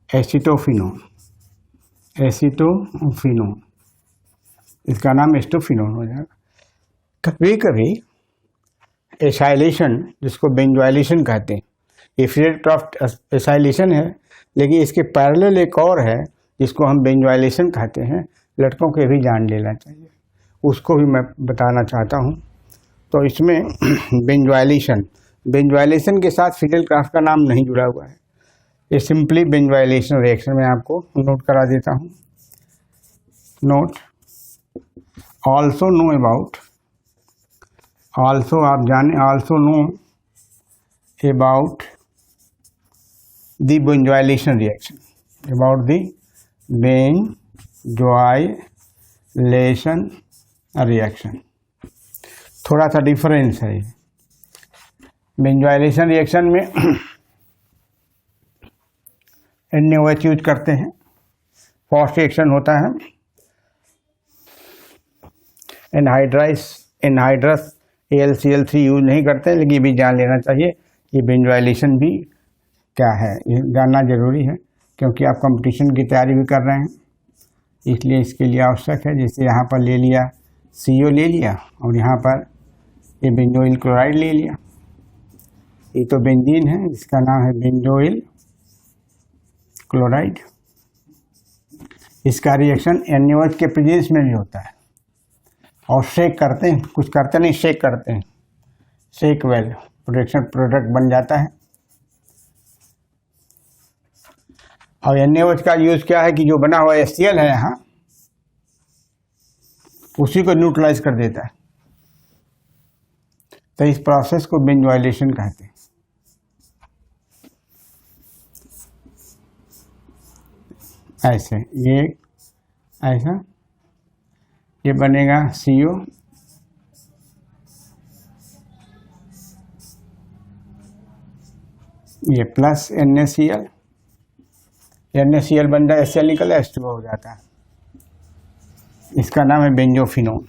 S1: एसिटोफिनोन, इसका नाम एस्टोफिनोन हो जाएगा। कभी कभी एसाइलेशन, जिसको बेंजोइलेशन कहते हैं, ये फिल्ड ऑफ एसाइलेशन है, लेकिन इसके पैरेलल एक और है जिसको हम बेंजोइलेशन कहते हैं। लड़कों के भी जान लेना चाहिए, उसको भी मैं बताना चाहता हूँ। तो इसमें बेंजोइलेशन के साथ फिडेल क्राफ्ट का नाम नहीं जुड़ा हुआ है, ये सिंपली बेंजोइलेशन रिएक्शन में आपको नोट करा देता हूँ। नोट ऑल्सो नो अबाउट, आप जाने, also know about the benzoylation reaction, about the benzoylation reaction. थोड़ा सा डिफरेंस है। बेंजोइलेशन रिएक्शन में NaOH यूज करते हैं, फॉस्फेट रिएक्शन होता है, एनहाइड्रस AlCl3 यूज नहीं करते हैं, लेकिन ये भी जान लेना चाहिए कि बेंजोइलेशन भी क्या है, ये जानना जरूरी है, क्योंकि आप कंपटीशन की तैयारी भी कर रहे हैं, इसलिए इसके लिए आवश्यक है। जैसे यहाँ पर ले लिया CO ले लिया, और यहाँ पर ये बेंजोइल क्लोराइड ले लिया, ये तो बेंजीन है, इसका नाम है बेंजोइल क्लोराइड। इसका रिएक्शन NaOH के प्रेजेंस में भी होता है, और शेक करते हैं, कुछ करते नहीं, शेक करते हैं, शेक वेल प्रोडक्ट बन जाता है। और NaOH का यूज क्या है कि जो बना हुआ HCl है यहाँ, उसी को न्यूट्रलाइज कर देता है। तो इस प्रोसेस को बेंजोइलेशन कहते हैं। ऐसे ये ऐसा ये बनेगा CO, ये प्लस NaCl बन जाए, HCl निकल H2O हो जाता है। इसका नाम है बेंजोफिनोन।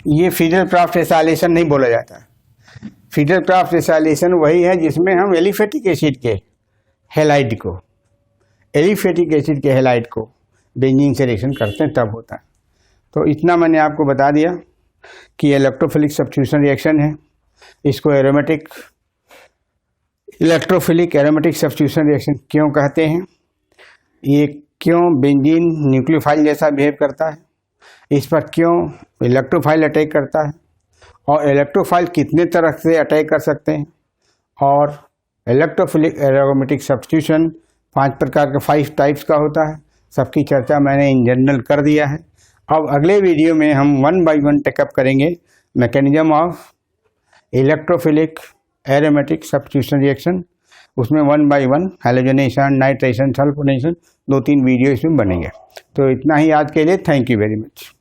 S1: ये फिडेल क्राफ्ट एसाइलेशन नहीं बोला जाता। फिडेल क्राफ्ट एसाइलेशन वही है जिसमें हम एलिफेटिक एसिड के हैलाइड को बेंजीन से रिएक्शन करते हैं, तब होता है। तो इतना मैंने आपको बता दिया कि इलेक्ट्रोफिलिक सब्स्टिट्यूशन रिएक्शन है। इसको इलेक्ट्रोफिलिक एरोमेटिक सब्स्टिट्यूशन रिएक्शन क्यों कहते हैं, ये क्यों बेंजीन न्यूक्लियोफाइल जैसा बिहेव करता है, इस पर क्यों इलेक्ट्रोफाइल अटैक करता है, और इलेक्ट्रोफाइल कितने तरह से अटैक कर सकते हैं, और इलेक्ट्रोफिलिक एरोमेटिक सब्स्टिट्यूशन 5 प्रकार का 5 टाइप्स का होता है। सबकी चर्चा मैंने इन जनरल कर दिया है। अब अगले वीडियो में हम 1 बाय 1 टेकअप करेंगे mechanism of electrophilic aromatic substitution reaction. उसमें 1 बाय 1 हैलोजनेशन, नाइट्रेशन, सल्फोनेशन 2-3 वीडियो इसमें बनेंगे। तो इतना ही आज के लिए। Thank you very much.